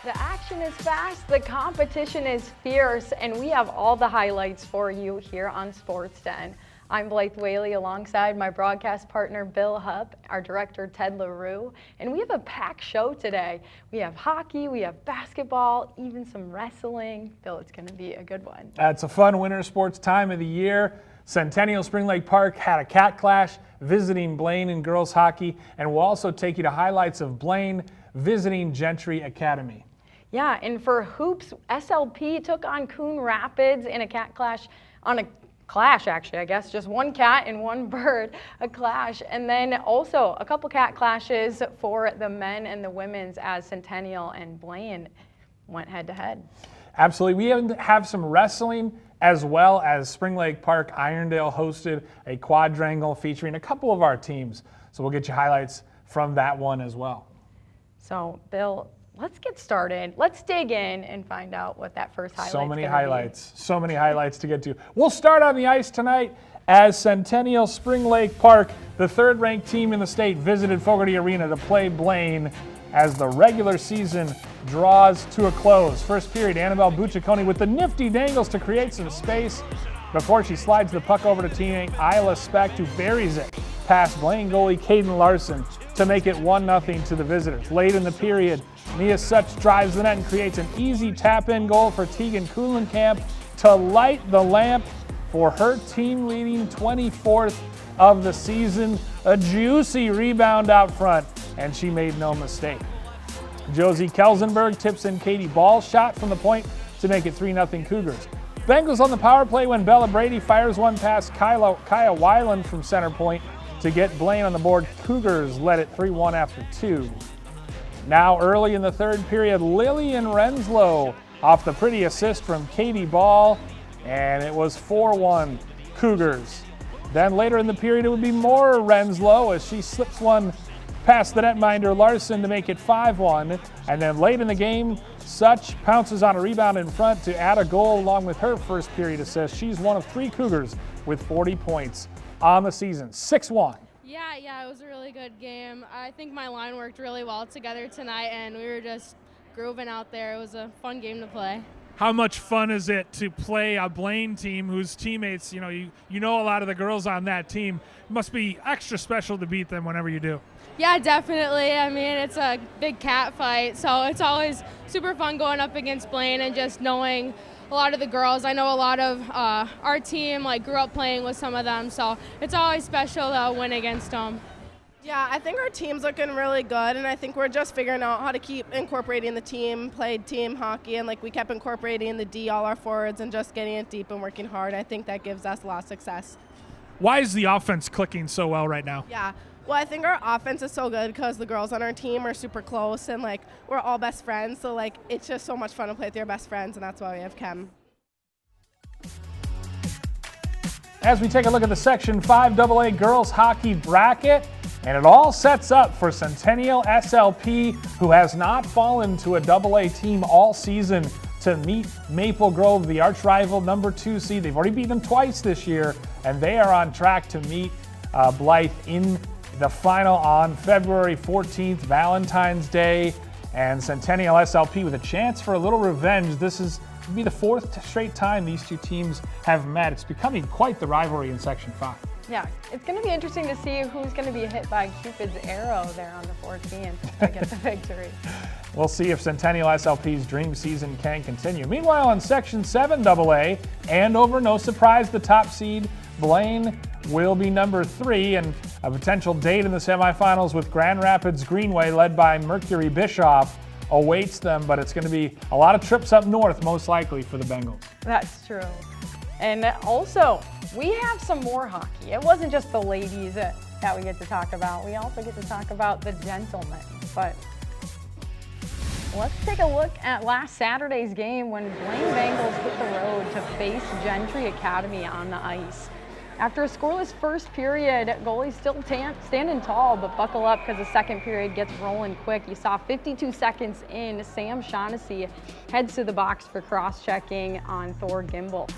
The action is fast, the competition is fierce, and we have all the highlights for you here on Sports Den. I'm Blythe Whaley alongside my broadcast partner Bill Hupp, our director Ted LaRue, and we have a packed show today. We have hockey, we have basketball, even some wrestling. Bill, it's going to be a good one. It's a fun winter sports time of the year. Centennial Spring Lake Park had a cat clash visiting Blaine in girls hockey, and we'll also take you to highlights of Blaine visiting Gentry Academy. Yeah, and for hoops, SLP took on Coon Rapids in a cat clash, actually, I guess, just one cat and one bird, a clash. And then also a couple cat clashes for the men and the women's as Centennial and Blaine went head to head. Absolutely. We have some wrestling as well as Spring Lake Park Irondale hosted a quadrangle featuring a couple of our teams. So we'll get you highlights from that one as well. So, Bill, let's get started. Let's dig in and find out what that first highlight is. So many highlights to get to. We'll start on the ice tonight as Centennial Spring Lake Park, the third-ranked team in the state, visited Fogarty Arena to play Blaine as the regular season draws to a close. First period, Annabelle Bucciaconi with the nifty dangles to create some space before she slides the puck over to teammate Isla Specht, who buries it past Blaine goalie Caden Larson to make it 1-0 to the visitors. Late in the period, Nia Such drives the net and creates an easy tap-in goal for Tegan Kuhlenkamp to light the lamp for her team-leading 24th of the season. A juicy rebound out front, and she made no mistake. Josie Kelsenberg tips in Katie Ball's shot from the point to make it 3-0 Cougars. Bengals on the power play when Bella Brady fires one past Kaya Weiland from center point to get Blaine on the board. Cougars led it 3-1 after 2. Now early in the third period, Lillian Renslow off the pretty assist from Katie Ball, and it was 4-1 Cougars. Then later in the period, it would be more Renslow as she slips one past the netminder Larson to make it 5-1. And then late in the game, Such pounces on a rebound in front to add a goal along with her first period assist. She's one of 3 Cougars with 40 points on the season. 6-1. Yeah, it was a really good game. I think my line worked really well together tonight, and we were just grooving out there. It was a fun game to play. How much fun is it to play a Blaine team whose teammates, you know a lot of the girls on that team? It must be extra special to beat them whenever you do. Yeah, definitely. I mean, it's a big cat fight, so it's always super fun going up against Blaine and just knowing a lot of the girls. I know a lot of our team grew up playing with some of them, so it's always special to win against them. Yeah, I think our team's looking really good, and I think we're just figuring out how to keep incorporating the team, played team hockey, and we kept incorporating the D, all our forwards, and just getting it deep and working hard. I think that gives us a lot of success. Why is the offense clicking so well right now? Yeah, well, I think our offense is so good because the girls on our team are super close, and we're all best friends, so it's just so much fun to play with your best friends, and that's why we have Chem. As we take a look at the Section 5 AA girls hockey bracket, and it all sets up for Centennial SLP, who has not fallen to a AA team all season, to meet Maple Grove, the arch rival number 2 seed. They've already beaten them twice this year, and they are on track to meet Blythe in the final on February 14th, Valentine's Day. And Centennial SLP with a chance for a little revenge. This is will be the 4th straight time these two teams have met. It's becoming quite the rivalry in Section 5. Yeah, it's going to be interesting to see who's going to be hit by Cupid's arrow there on the 14th to get the victory. We'll see if Centennial SLP's dream season can continue. Meanwhile, on Section 7 AA, Andover, no surprise, the top seed. Blaine will be number 3, and a potential date in the semifinals with Grand Rapids Greenway, led by Mercury Bischoff, awaits them, but it's going to be a lot of trips up north, most likely, for the Bengals. That's true. And also, we have some more hockey. It wasn't just the ladies that we get to talk about. We also get to talk about the gentlemen. But let's take a look at last Saturday's game when Blaine Bengals hit the road to face Gentry Academy on the ice. After a scoreless first period, goalies still standing tall, but buckle up because the second period gets rolling quick. You saw 52 seconds in, Sam Shaughnessy heads to the box for cross-checking on Thor Gimbel.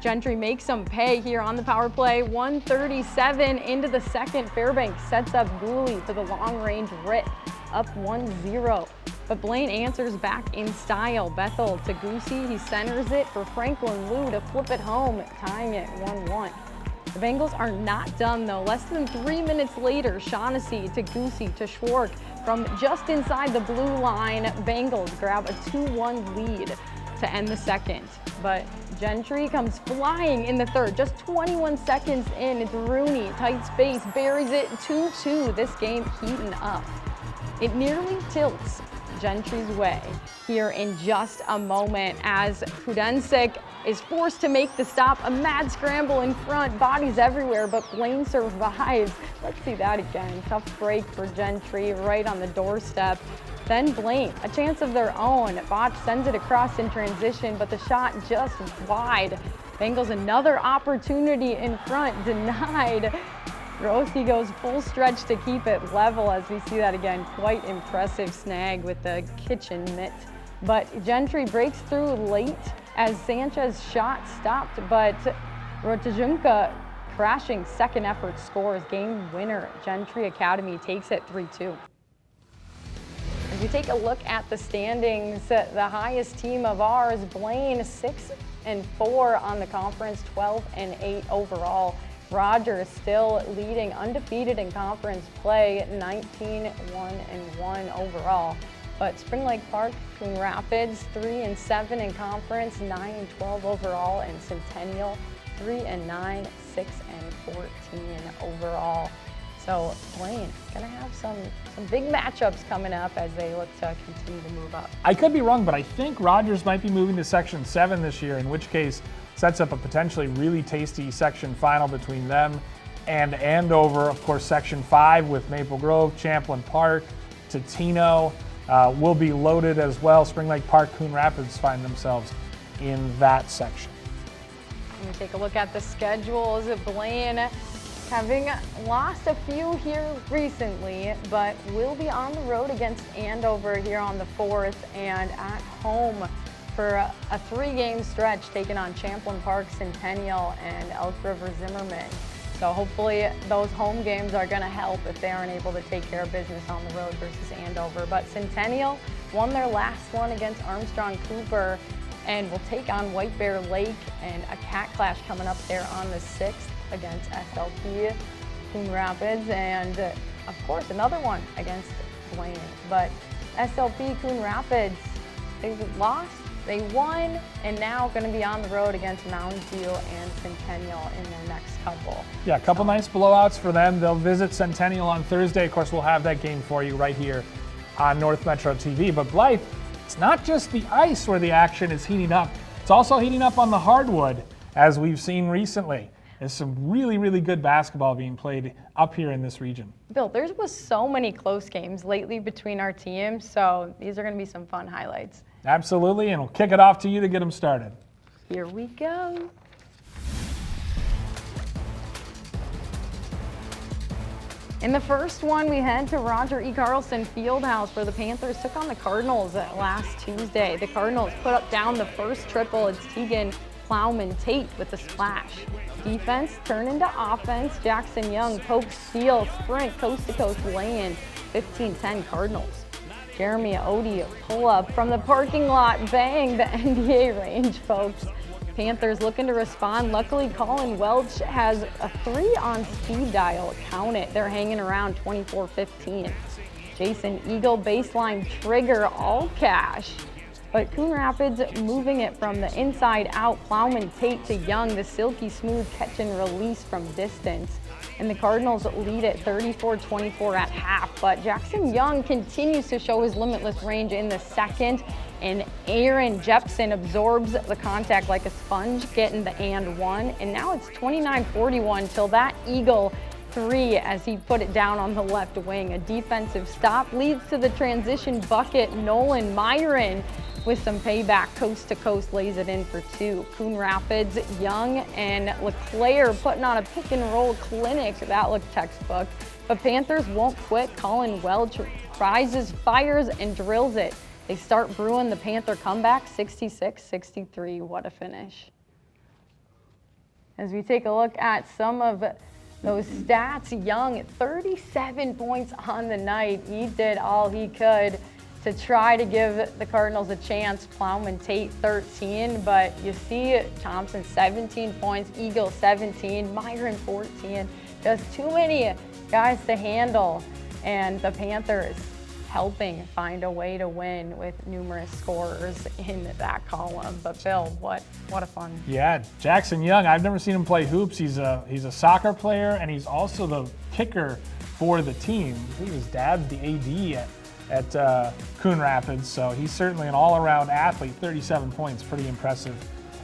Gentry makes some pay here on the power play. 1:37 into the second, Fairbanks sets up Gooley for the long-range rip, up 1-0. but Blaine answers back in style. Bethel to Goosey, he centers it for Franklin Liu to flip it home, tying it 1-1. The Bengals are not done though. Less than 3 minutes later, Shaughnessy to Goosey to Schwartz from just inside the blue line. Bengals grab a 2-1 lead to end the second. But Gentry comes flying in the third. Just 21 seconds in, it's Rooney, tight space, buries it 2-2. This game heating up. It nearly tilts Gentry's way here in just a moment as Kudensik is forced to make the stop. A mad scramble in front, bodies everywhere, but Blaine survives. Let's see that again. Tough break for Gentry right on the doorstep. Then Blaine, a chance of their own. Botch sends it across in transition, but the shot just wide. Bengals another opportunity in front, denied. Rossi goes full stretch to keep it level as we see that again. Quite impressive snag with the kitchen mitt. But Gentry breaks through late as Sanchez shot stopped, but Rotajunka crashing second effort scores game winner. Gentry Academy takes it 3-2. If you take a look at the standings, the highest team of ours, Blaine, 6-4 on the conference, 12-8 overall. Rogers still leading, undefeated in conference play, 19-1-1 overall. But Spring Lake Park, Coon Rapids, 3-7 in conference, 9-12 overall, and Centennial, 3-9, 6-14 overall. So Blaine gonna have some big matchups coming up as they look to continue to move up. I could be wrong, but I think Rogers might be moving to Section 7 this year, in which case sets up a potentially really tasty section final between them and Andover. Of course, Section 5 with Maple Grove, Champlin Park, Totino will be loaded as well. Spring Lake Park, Coon Rapids find themselves in that section. Let me take a look at the schedules. Blaine having lost a few here recently, but will be on the road against Andover here on the 4th and at home for a 3-game stretch taking on Champlin Park, Centennial, and Elk River Zimmerman. So hopefully those home games are going to help if they aren't able to take care of business on the road versus Andover. But Centennial won their last one against Armstrong Cooper and will take on White Bear Lake, and a cat clash coming up there on the 6th against SLP Coon Rapids, and of course another one against Blaine. But SLP Coon Rapids, they lost, they won, and now going to be on the road against Mountain View and Centennial in their next couple. Yeah, a couple nice blowouts for them. They'll visit Centennial on Thursday. Of course, we'll have that game for you right here on North Metro TV. But Blythe, it's not just the ice where the action is heating up. It's also heating up on the hardwood, as we've seen recently. There's some really, really good basketball being played up here in this region. Bill, there was so many close games lately between our teams, so these are going to be some fun highlights. Absolutely, and we'll kick it off to you to get them started. Here we go. In the first one, we head to Roger E. Carlson Fieldhouse where the Panthers took on the Cardinals last Tuesday. The Cardinals put up down the first triple. It's Tegan Plowman Tate with the splash. Defense turned into offense. Jackson Young, poke, steal, sprint, coast-to-coast lay-in, 15-10 Cardinals. Jeremy Odie pull up from the parking lot, bang, the NBA range, folks. Panthers looking to respond. Luckily, Colin Welch has a 3 on speed dial. Count it. They're hanging around 24-15. Jason Eagle baseline trigger, all cash. But Coon Rapids moving it from the inside out. Plowman Tate to Young, the silky smooth catch and release from distance. And the Cardinals lead at 34-24 at half. But Jackson Young continues to show his limitless range in the second. And Aaron Jepson absorbs the contact like a sponge, getting the and one. And now it's 29-41 till that Eagle 3 as he put it down on the left wing. A defensive stop leads to the transition bucket. Nolan Myron with some payback, coast to coast, lays it in for 2. Coon Rapids, Young, and LeClaire putting on a pick and roll clinic. That looked textbook. But Panthers won't quit. Colin Welch rises, fires, and drills it. They start brewing the Panther comeback, 66-63. What a finish. As we take a look at some of those stats, Young, 37 points on the night. He did all he could. to try to give the Cardinals a chance. Plowman Tate 13, but you see Thompson 17 points, Eagle 17, Myron 14. Just too many guys to handle, and the Panthers helping find a way to win with numerous scorers in that column. But Bill, what a fun. Yeah, Jackson Young, I've never seen him play hoops. He's a soccer player, and he's also the kicker for the team. I think his dad's the AD at Coon Rapids, so he's certainly an all-around athlete. 37 points, pretty impressive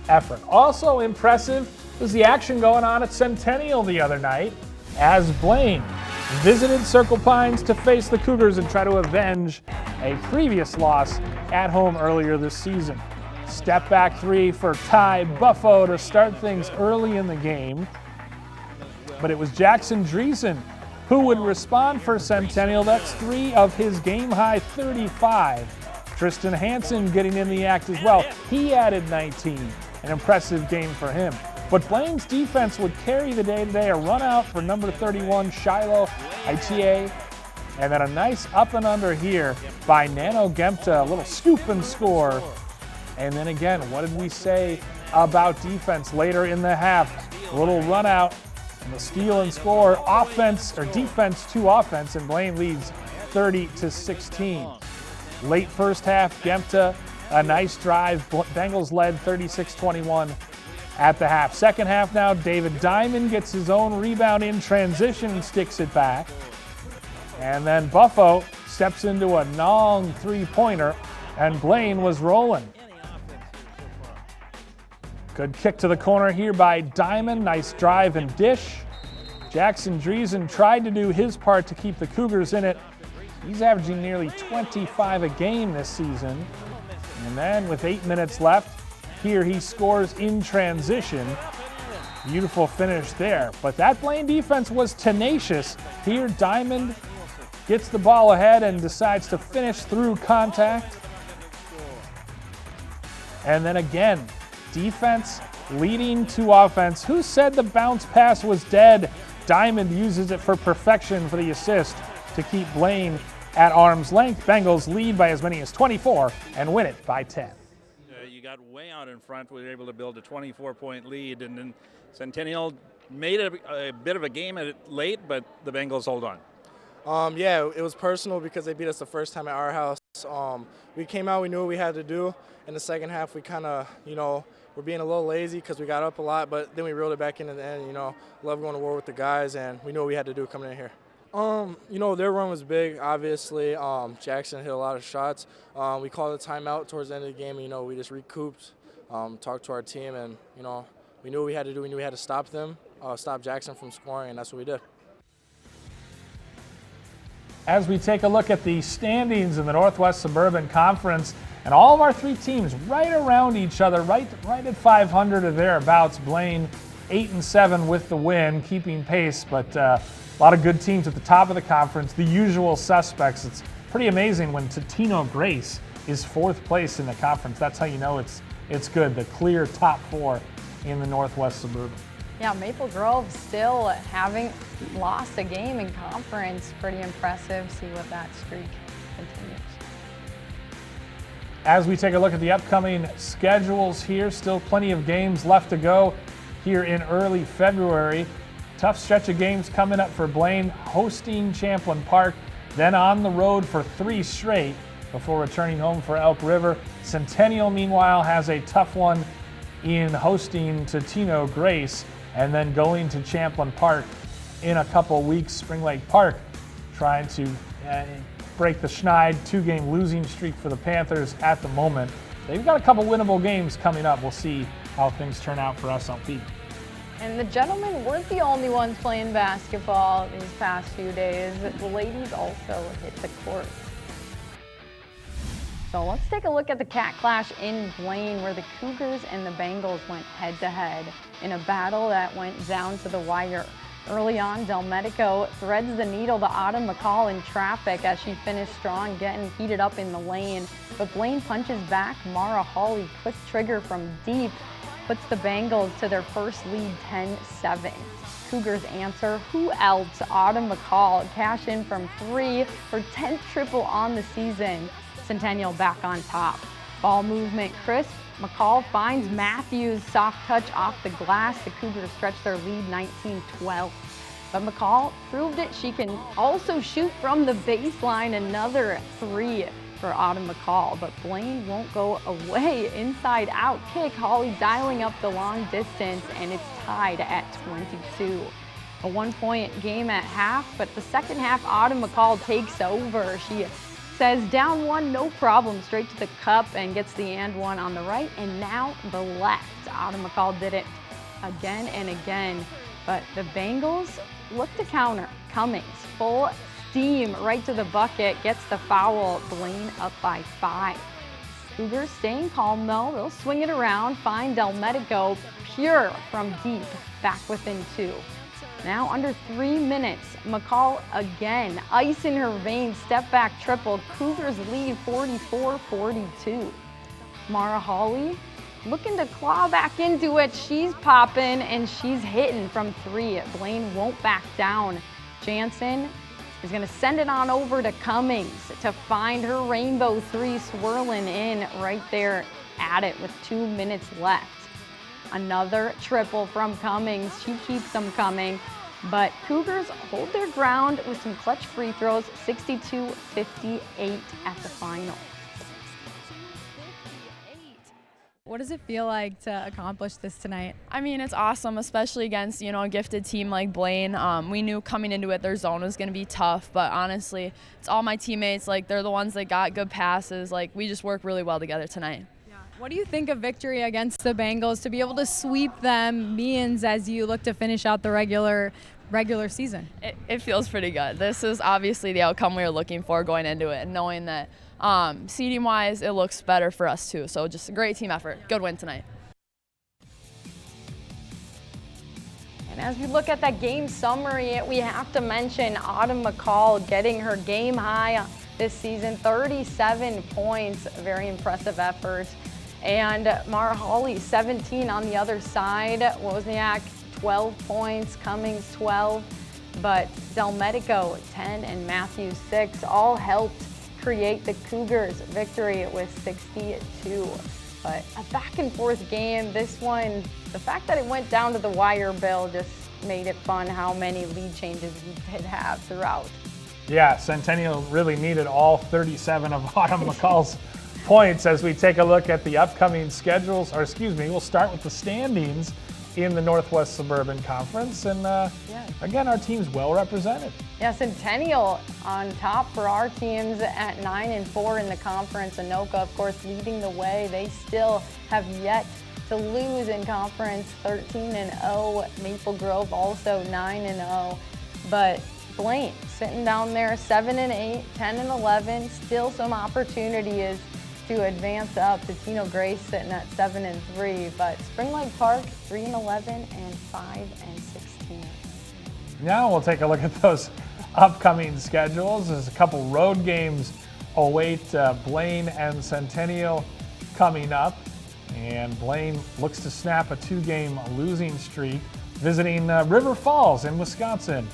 effort. Also impressive was the action going on at Centennial the other night as Blaine visited Circle Pines to face the Cougars and try to avenge a previous loss at home earlier this season. Step back three for Ty Buffo to start things early in the game, but it was Jackson Dreesen who would respond for Centennial. That's 3 of his game-high 35. Tristan Hansen getting in the act as well. He added 19, an impressive game for him. But Blaine's defense would carry the day today. A run out for number 31, Shiloh ITA. And then a nice up and under here by Nano Gemta. A little scoop and score. And then again, what did we say about defense later in the half? A little run out and the steal and score. Offense or defense to offense, and Blaine leads 30-16. Late first half, Gemta, a nice drive. Bengals led 36-21. At the half. Second half now, David Diamond gets his own rebound in transition and sticks it back. And then Buffo steps into a long three-pointer, and Blaine was rolling. Good kick to the corner here by Diamond. Nice drive and dish. Jackson Dreesen tried to do his part to keep the Cougars in it. He's averaging nearly 25 a game this season. And then with 8 minutes left, here he scores in transition. Beautiful finish there. But that Blaine defense was tenacious. Here Diamond gets the ball ahead and decides to finish through contact. And then again, defense leading to offense. Who said the bounce pass was dead? Diamond uses it for perfection for the assist to keep Blaine at arm's length. Bengals lead by as many as 24 and win it by 10. You got way out in front. We were able to build a 24-point lead, and then Centennial made it a bit of a game at it late, but the Bengals hold on. Yeah, it was personal because they beat us the first time at our house. We came out, we knew what we had to do. In the second half, we kind of, we're being a little lazy because we got up a lot, but then we reeled it back in at the end. Love going to war with the guys, and we knew what we had to do coming in here. Their run was big, obviously. Jackson hit a lot of shots. We called a timeout towards the end of the game. We just recouped, talked to our team, and, we knew what we had to do. We knew we had to stop them, stop Jackson from scoring, and that's what we did. As we take a look at the standings in the Northwest Suburban Conference, and all of our 3 teams right around each other, right at 500 or thereabouts. Blaine 8-7 with the win, keeping pace, but a lot of good teams at the top of the conference, the usual suspects. It's pretty amazing when Totino Grace is 4th place in the conference. That's how you know it's good, the clear top 4 in the Northwest Suburban. Yeah, Maple Grove still having lost a game in conference. Pretty impressive. See what that streak continues. As we take a look at the upcoming schedules here, still plenty of games left to go here in early February. Tough stretch of games coming up for Blaine, hosting Champlin Park, then on the road for 3 straight before returning home for Elk River. Centennial, meanwhile, has a tough one in hosting Totino Grace and then going to Champlin Park in a couple weeks. Spring Lake Park trying to break the Schneid 2-game losing streak for the Panthers at the moment. They've got a couple winnable games coming up. We'll see how things turn out for SLP. And the gentlemen weren't the only ones playing basketball these past few days. The ladies also hit the court. So let's take a look at the Cat Clash in Blaine, where the Cougars and the Bengals went head-to-head in a battle that went down to the wire. Early on, Del Medico threads the needle to Autumn McCall in traffic as she finished strong, getting heated up in the lane. But Blaine punches back. Mara Hawley, quick trigger from deep, puts the Bengals to their first lead 10-7. Cougars answer. Who else? Autumn McCall cash in from 3, her 10th triple on the season. Centennial back on top. Ball movement crisp. McCall finds Matthews, soft touch off the glass. The Cougars stretch their lead 19-12. But McCall proved it. She can also shoot from the baseline. Another three for Autumn McCall. But Blaine won't go away. Inside out kick. Holly dialing up the long distance, and it's tied at 22. A 1-point game at half, but the second half, Autumn McCall takes over. She says down one, no problem, straight to the cup and gets the and one on the right, and now the left. Autumn McCall did it again and again, but the Bengals look to counter. Cummings, full steam right to the bucket, gets the foul. Blaine up by 5. Cougars staying calm though. They'll swing it around, find Delmedico, pure from deep, back within 2. Now under 3 minutes, McCall again, ice in her veins, step back triple. Cougars lead 44-42. Mara Hawley looking to claw back into it. She's popping and she's hitting from 3. Blaine won't back down. Jansen is gonna send it on over to Cummings to find her rainbow 3, swirling in right there at it with 2 minutes left. Another triple from Cummings. She keeps them coming, but Cougars hold their ground with some clutch free throws, 62-58 at the final. What does it feel like to accomplish this tonight? I mean, it's awesome, especially against, a gifted team like Blaine. We knew coming into it their zone was going to be tough, but honestly, it's all my teammates. They're the ones that got good passes. We just work really well together tonight. What do you think of victory against the Bengals to be able to sweep them means as you look to finish out the regular season? It feels pretty good. This is obviously the outcome we were looking for going into it, and knowing that seeding-wise it looks better for us too. So just a great team effort. Good win tonight. And as we look at that game summary, we have to mention Autumn McCall getting her game high this season, 37 points, very impressive effort. And Mara Hawley, 17 on the other side. Wozniak, 12 points, Cummings, 12. But Delmedico, 10, and Matthews, 6, all helped create the Cougars' victory with 62. But a back and forth game. This one, the fact that it went down to the wire, Bill, just made it fun how many lead changes we did have throughout. Yeah, Centennial really needed all 37 of Autumn McCall's points as we take a look at the upcoming schedules, we'll start with the standings in the Northwest Suburban Conference. And again, our team's well represented. Yeah, Centennial on top for our teams at 9-4 in the conference. Anoka, of course, leading the way. They still have yet to lose in conference, 13-0. Maple Grove also 9-0. But Blaine sitting down there 7-8, 10-11. Still some opportunities to advance up. Tino Grace sitting at 7-3, but Spring Lake Park 3-11 and 5-16. Now we'll take a look at those upcoming schedules. There's a couple road games await Blaine and Centennial coming up, and Blaine looks to snap a 2-game losing streak, visiting River Falls in Wisconsin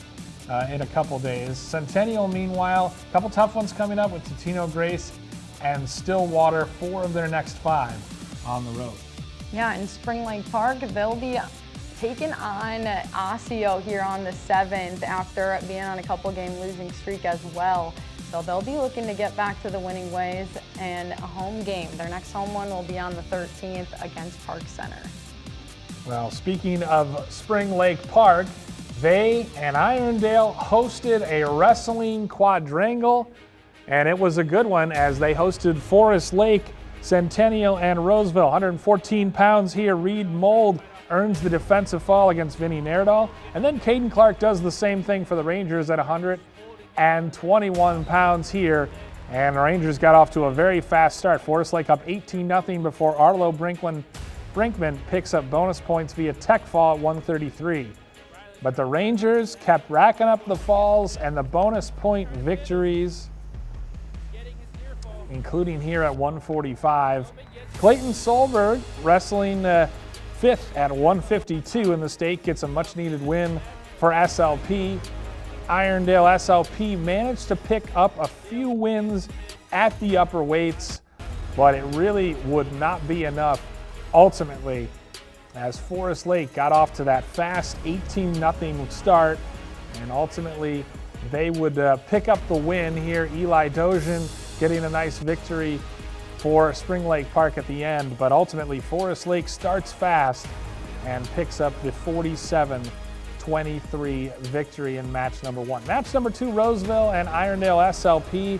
in a couple days. Centennial, meanwhile, a couple tough ones coming up with Tino Grace and Stillwater, 4 of their next 5 on the road. Yeah, in Spring Lake Park, they'll be taking on Osseo here on the 7th after being on a couple-game losing streak as well. So they'll be looking to get back to the winning ways and a home game. Their next home one will be on the 13th against Park Center. Well, speaking of Spring Lake Park, they and Irondale hosted a wrestling quadrangle, and it was a good one as they hosted Forest Lake, Centennial, and Roseville. 114 pounds here. Reed Mold earns the defensive foul against Vinnie Nerdahl. And then Caden Clark does the same thing for the Rangers at 121 pounds here. And the Rangers got off to a very fast start. Forest Lake up 18-0 before Arlo Brinkman picks up bonus points via tech fall at 133. But the Rangers kept racking up the falls and the bonus point victories, including here at 145. Clayton Solberg, wrestling 5th at 152 in the state, gets a much-needed win for SLP. Irondale SLP managed to pick up a few wins at the upper weights, but it really would not be enough ultimately as Forest Lake got off to that fast 18-0 start, and ultimately they would pick up the win here. Eli Dozian getting a nice victory for Spring Lake Park at the end, but ultimately Forest Lake starts fast and picks up the 47-23 victory in match number 1. Match number 2, Roseville and Irondale SLP.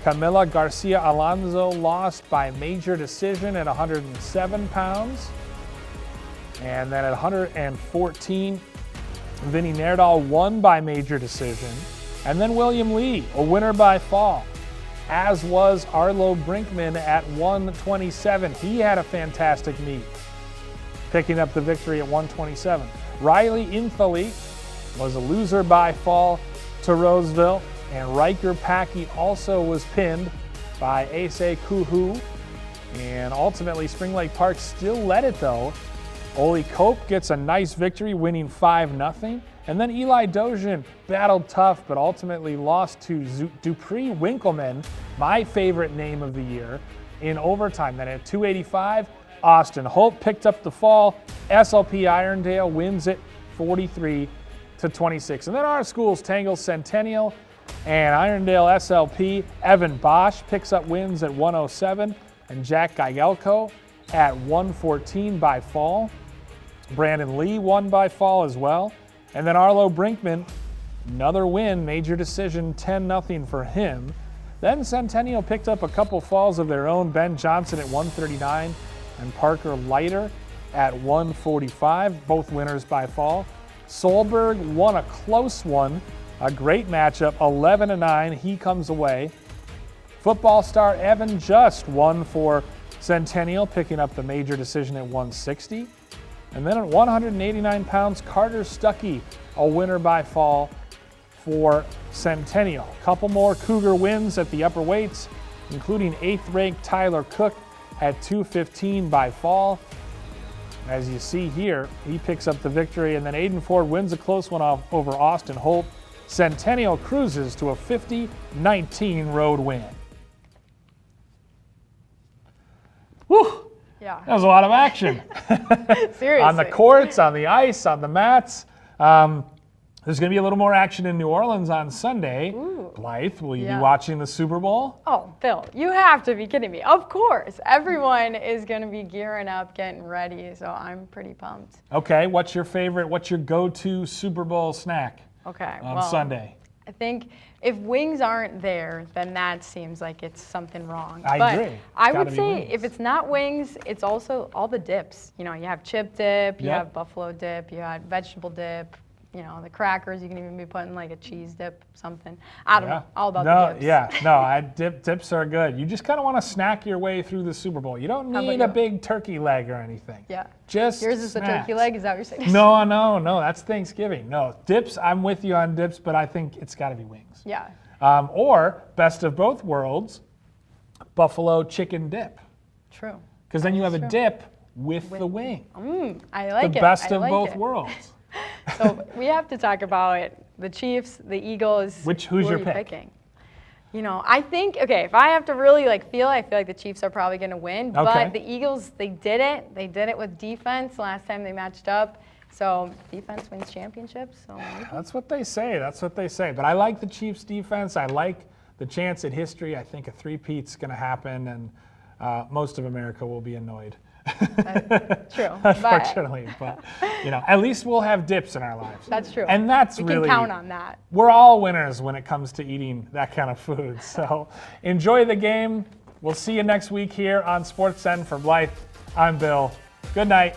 Camila Garcia Alonso lost by major decision at 107 pounds. And then at 114, Vinny Nerdahl won by major decision. And then William Lee, a winner by fall, as was Arlo Brinkman at 127. He had a fantastic meet, picking up the victory at 127. Riley Inthali was a loser by fall to Roseville, and Riker Packey also was pinned by Ase Kuhu. And ultimately, Spring Lake Park still led it though. Oli Cope gets a nice victory, winning 5-0. And then Eli Dozian battled tough, but ultimately lost to Dupree Winkleman, my favorite name of the year, in overtime. Then at 285, Austin Holt picked up the fall. SLP Irondale wins it 43-26. And then our schools, Tangle Centennial and Irondale SLP. Evan Bosch picks up wins at 107, and Jack Geigelko at 114 by fall. Brandon Lee won by fall as well. And then Arlo Brinkman, another win, major decision, 10-0 for him. Then Centennial picked up a couple falls of their own. Ben Johnson at 139 and Parker Leiter at 145, both winners by fall. Solberg won a close one, a great matchup, 11-9. He comes away. Football star Evan Just won for Centennial, picking up the major decision at 160. And then at 189 pounds, Carter Stuckey, a winner by fall for Centennial. A couple more Cougar wins at the upper weights, including 8th-ranked Tyler Cook at 215 by fall. As you see here, he picks up the victory, and then Aiden Ford wins a close one off over Austin Holt. Centennial cruises to a 50-19 road win. Whew! Yeah. That was a lot of action. Seriously. On the courts, on the ice, on the mats. There's going to be a little more action in New Orleans on Sunday. Ooh. Blythe, will you be watching the Super Bowl? Oh, Phil, you have to be kidding me. Of course. Everyone is going to be gearing up, getting ready, so I'm pretty pumped. Okay, what's your go-to Super Bowl snack on Sunday? I think if wings aren't there, then that seems like it's something wrong. I agree. I would say if it's not wings, it's also all the dips. You know, you have chip dip, you have buffalo dip, you have vegetable dip, you know, the crackers, you can even be putting like a cheese dip, something. I don't know, all about the dips. Dips are good. You just kind of want to snack your way through the Super Bowl. You don't need a big turkey leg or anything. Yeah. Just yours is snacks. the turkey leg, is that what you're saying? No, that's Thanksgiving. No, dips, I'm with you on dips, but I think it's got to be wings. Yeah. Or, best of both worlds, buffalo chicken dip. True. Because then you have a dip with the wing. I like it. The best of both worlds. So we have to talk about the Chiefs, the Eagles. Who's your pick? Picking? You know, I think, if I have to really I feel like the Chiefs are probably going to win. Okay. But the Eagles, they did it. They did it with defense last time they matched up. So defense wins championships. So That's what they say. But I like the Chiefs' defense. I like the chance at history. I think a three-peat's going to happen, and most of America will be annoyed. True. Unfortunately, but at least we'll have dips in our lives. That's true. And we can count on that. We're all winners when it comes to eating that kind of food. So enjoy the game. We'll see you next week here on SportsCenter. For Blythe, I'm Bill. Good night.